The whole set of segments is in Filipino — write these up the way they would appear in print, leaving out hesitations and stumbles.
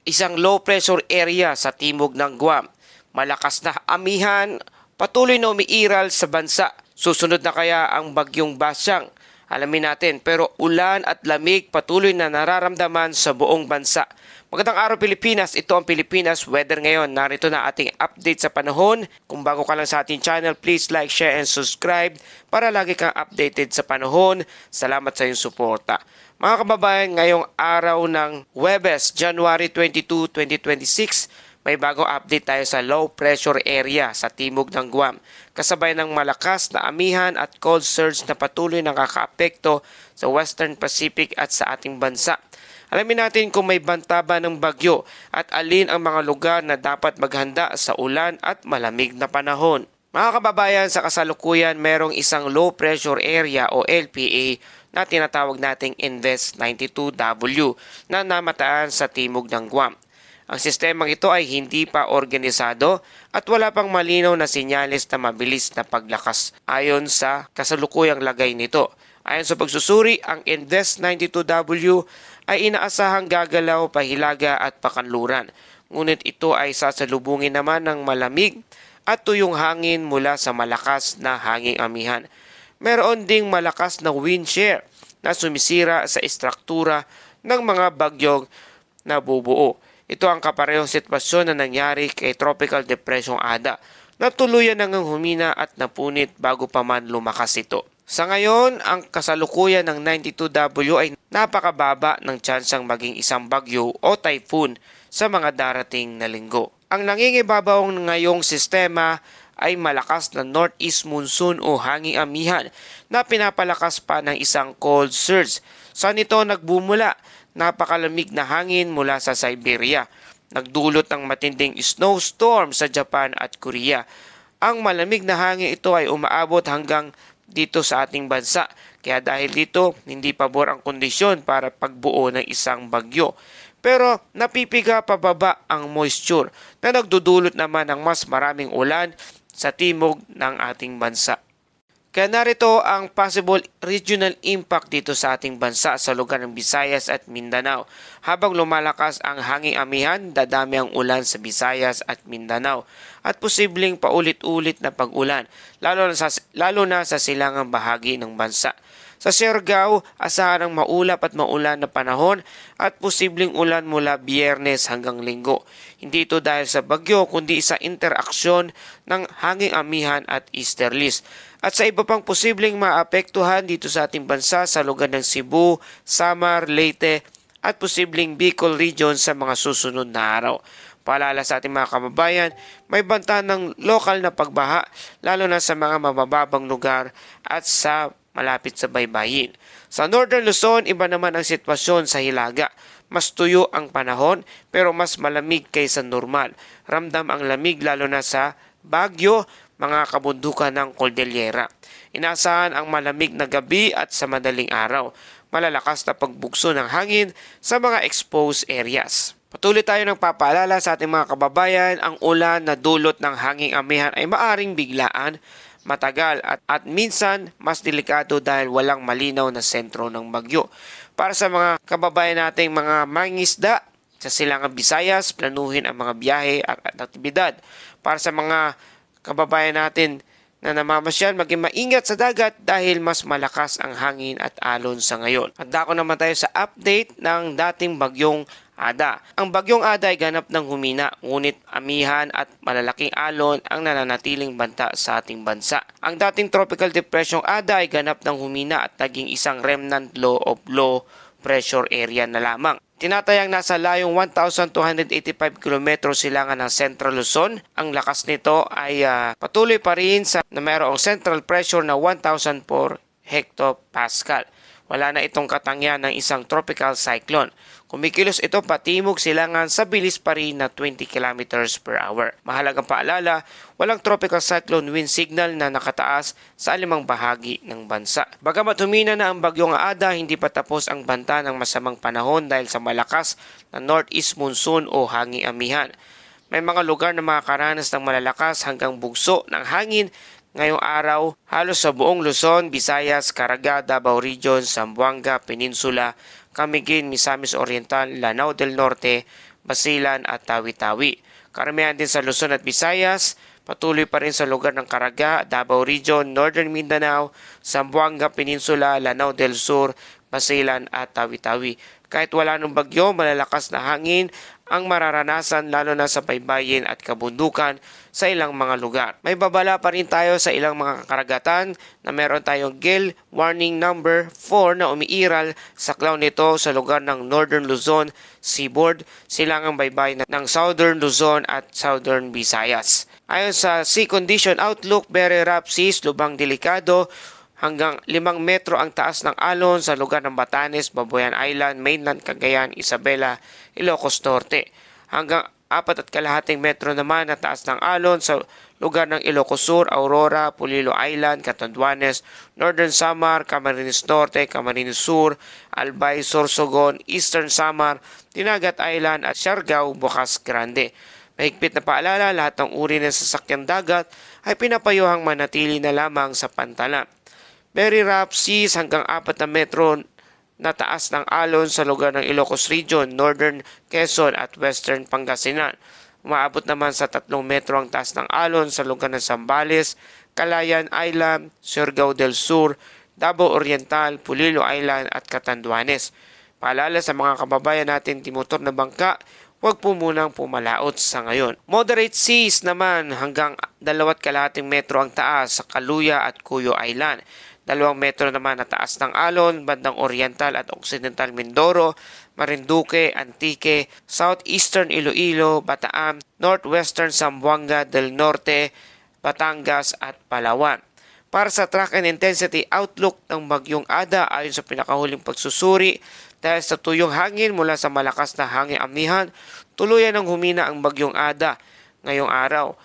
isang low pressure area sa timog ng Guam. Malakas na amihan, patuloy na umiiral sa bansa. Susunod na kaya ang bagyong Basyang? Alamin natin, pero ulan at lamig patuloy na nararamdaman sa buong bansa. Magandang araw Pilipinas, ito ang Pilipinas Weather ngayon. Narito na ating update sa panahon. Kung bago ka lang sa ating channel, please like, share, and subscribe para lagi kang updated sa panahon. Salamat sa iyong suporta. Mga kababayan, ngayong araw ng Huwebes, January 22, 2026, may bagong update tayo sa low pressure area sa timog ng Guam. Kasabay ng malakas na amihan at cold surge na patuloy nakakaapekto sa Western Pacific at sa ating bansa. Alamin natin kung may banta ba ng bagyo at alin ang mga lugar na dapat maghanda sa ulan at malamig na panahon. Mga kababayan, sa kasalukuyan merong isang low pressure area o LPA na tinatawag nating Invest 92W na namataan sa timog ng Guam. Ang sistemang ito ay hindi pa organisado at wala pang malinaw na senyales na mabilis na paglakas ayon sa kasalukuyang lagay nito. Ayon sa pagsusuri, ang Invest 92W ay inaasahang gagalaw pahilaga at pakanluran. Ngunit ito ay sasalubungin naman ng malamig at tuyong hangin mula sa malakas na hanging amihan. Meron ding malakas na wind shear na sumisira sa istruktura ng mga bagyong nabubuo. Ito ang kaparehong sitwasyon na nangyari kay Tropical Depression Ada na tuluyan nang humina at napunit bago pa man lumakas ito. Sa ngayon, ang kasalukuyan ng 92W ay napakababa ng tsansang maging isang bagyo o typhoon sa mga darating na linggo. Ang nangingibabaw ngayong sistema ay malakas na northeast monsoon o hanging amihan na pinapalakas pa ng isang cold surge. Saan ito nagbumula? Napakalamig na hangin mula sa Siberia. Nagdulot ng matinding snowstorm sa Japan at Korea. Ang malamig na hangin ito ay umaabot hanggang dito sa ating bansa. Kaya dahil dito, hindi pabor ang kondisyon para pagbuo ng isang bagyo. Pero napipiga pababa ang moisture na nagdudulot naman ng mas maraming ulan sa timog ng ating bansa. Kaya narito ang possible regional impact dito sa ating bansa sa lugar ng Visayas at Mindanao. Habang lumalakas ang hanging amihan, dadami ang ulan sa Visayas at Mindanao at posibleng paulit-ulit na pag-ulan, lalo na sa silangang bahagi ng bansa. Sa Siargao, asahan ang maulap at maulan na panahon at posibleng ulan mula Biyernes hanggang Linggo. Hindi ito dahil sa bagyo kundi sa interaksyon ng hanging amihan at easterlies. At sa iba pang posibleng maapektuhan dito sa ating bansa sa lugar ng Cebu, Samar, Leyte at posibleng Bicol region sa mga susunod na araw. Paalala sa ating mga kababayan, may banta ng lokal na pagbaha lalo na sa mga mabababang lugar at sa malapit sa baybayin. Sa Northern Luzon, iba naman ang sitwasyon sa Hilaga. Mas tuyo ang panahon pero mas malamig kaysa normal. Ramdam ang lamig lalo na sa Baguio, mga kabundukan ng Cordillera. Inaasahan ang malamig na gabi at sa madaling araw. Malalakas na pagbugso ng hangin sa mga exposed areas. Patuloy tayo ng papaalala sa ating mga kababayan, ang ulan na dulot ng hanging amihan ay maaring biglaan, matagal at minsan mas delikado dahil walang malinaw na sentro ng bagyo. Para sa mga kababayan nating mga mangingisda sa silangang Visayas, planuhin ang mga biyahe at aktibidad. Para sa mga kababayan natin na namamasyal, maging maingat sa dagat dahil mas malakas ang hangin at alon sa ngayon. At dako naman tayo sa update ng dating bagyong Ada. Ang bagyong Ada ay ganap ng humina, ngunit amihan at malalaking alon ang nananatiling banta sa ating bansa. Ang dating tropical depression Ada ay ganap ng humina at naging isang remnant low of low pressure area na lamang. Tinatayang nasa layong 1,285 km silangan ng Central Luzon. Ang lakas nito ay patuloy pa rin sa na mayroong central pressure na 1,004 hectopascal. Wala na itong katangyan ng isang tropical cyclone. Kumikilos ito patimog silangan sa bilis pa rin na 20 km per hour. Mahalagang paalala, walang tropical cyclone wind signal na nakataas sa alimang bahagi ng bansa. Bagamat humina na ang bagyong Ada, hindi pa tapos ang banta ng masamang panahon dahil sa malakas na northeast monsoon o hanging amihan. May mga lugar na makakaranas ng malalakas hanggang bugso ng hangin ngayong araw, halos sa buong Luzon, Visayas, Caraga, Davao Region, Zamboanga, Peninsula, Camiguin, Misamis Oriental, Lanao del Norte, Basilan at Tawi-Tawi. Karamihan din sa Luzon at Visayas, patuloy pa rin sa lugar ng Caraga, Davao Region, Northern Mindanao, Zamboanga Peninsula, Lanao del Sur, Basilan at Tawi-Tawi. Kahit wala ng bagyo, malalakas na hangin ang mararanasan lalo na sa baybayin at kabundukan sa ilang mga lugar. May babala pa rin tayo sa ilang mga karagatan na meron tayong gale warning number 4 na umiiral sa cloud nito sa lugar ng Northern Luzon, Seaboard, silangang baybayin ng Southern Luzon at Southern Visayas. Ayon sa Sea Condition Outlook, very rough seas, lubang delikado, hanggang 5 metro ang taas ng alon sa lugar ng Batanes, Babuyan Island, Mainland, Cagayan, Isabela, Ilocos Norte. Hanggang 4.5 metro naman na taas ng alon sa lugar ng Ilocos Sur, Aurora, Pulilo Island, Catanduanes, Northern Samar, Camarines Norte, Camarines Sur, Albay, Sorsogon, Eastern Samar, Dinagat Island at Siargao, Bocas Grande. Mahigpit na paalala, lahat ng uri ng sasakyang dagat ay pinapayuhang manatili na lamang sa pantalan. Very rough seas hanggang 4 na metro na taas ng alon sa lugar ng Ilocos Region, Northern Quezon at Western Pangasinan. Umaabot naman sa 3 metro ang taas ng alon sa lugar ng Zambales, Calayan Island, Siargao del Sur, Davao Oriental, Pulilo Island at Catanduanes. Paalala sa mga kababayan natin timotor na bangka, huwag po munang pumalaot sa ngayon. Moderate seas naman hanggang 2.5 metro ang taas sa Kaluya at Cuyo Island. 2 metro naman na taas ng alon, bandang Oriental at Occidental Mindoro, Marinduque, Antique, Southeastern Iloilo, Bataan, Northwestern Zamboanga del Norte, Batangas at Palawan. Para sa track and intensity outlook ng Bagyong Ada ayon sa pinakahuling pagsusuri, dahil sa tuyong hangin mula sa malakas na hangin amihan, tuluyan ng humina ang Bagyong Ada ngayong araw.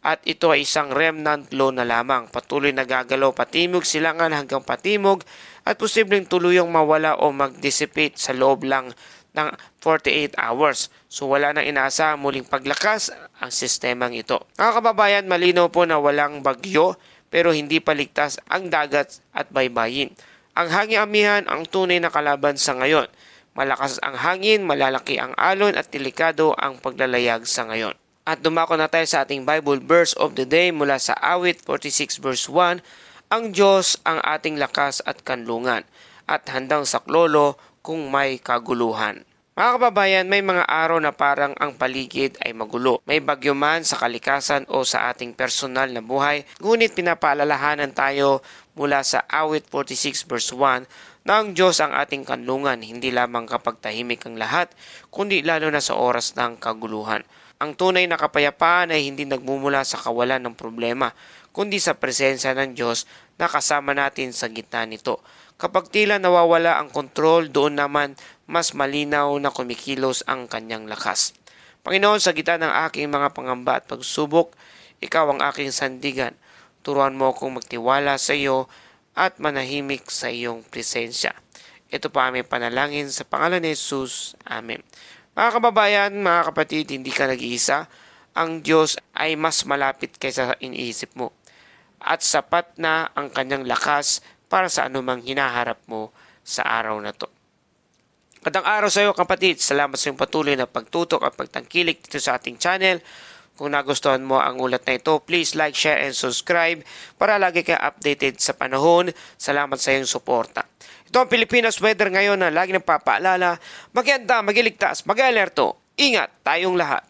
At ito ay isang remnant low na lamang. Patuloy na gagalaw patimog silangan hanggang patimog at posibleng tuluyang mawala o mag-dissipate sa loob lang ng 48 hours. So wala nang inaasahan muling paglakas ang sistemang ito. Mga kababayan, malinaw po na walang bagyo pero hindi paligtas ang dagat at baybayin. Ang hangin amihan ang tunay na kalaban sa ngayon. Malakas ang hangin, malalaki ang alon at delikado ang paglalayag sa ngayon. At dumako na tayo sa ating Bible verse of the day mula sa Awit 46 verse 1, ang Diyos ang ating lakas at kanlungan at handang saklolo kung may kaguluhan. Mga kababayan, may mga araw na parang ang paligid ay magulo. May bagyo man sa kalikasan o sa ating personal na buhay, ngunit pinapaalalahanan tayo mula sa Awit 46 verse 1 na ang Diyos ang ating kanlungan, hindi lamang kapag tahimik ang lahat, kundi lalo na sa oras ng kaguluhan. Ang tunay na kapayapaan ay hindi nagmumula sa kawalan ng problema, kundi sa presensya ng Diyos na kasama natin sa gitna nito. Kapag tila nawawala ang kontrol, doon naman mas malinaw na kumikilos ang kanyang lakas. Panginoon, sa gitna ng aking mga pangamba at pagsubok, ikaw ang aking sandigan. Turuan mo akong magtiwala sa iyo at manahimik sa iyong presensya. Ito pa aming panalangin sa pangalan ni Jesus. Amen. Mga kababayan, mga kapatid, hindi ka nag-iisa. Ang Diyos ay mas malapit kaysa iniisip mo. At sapat na ang kanyang lakas para sa anumang hinaharap mo sa araw na to. Magandang araw sa iyo kapatid. Salamat sa iyong patuloy na pagtutok at pagtangkilik dito sa ating channel. Kung nagustuhan mo ang ulat na ito, please like, share, and subscribe para lagi ka updated sa panahon. Salamat sa iyong suporta. Ito ang Pilipinas weather ngayon na lagi nagpapaalala, maganda, magiligtas, mag-alerto. Ingat tayong lahat.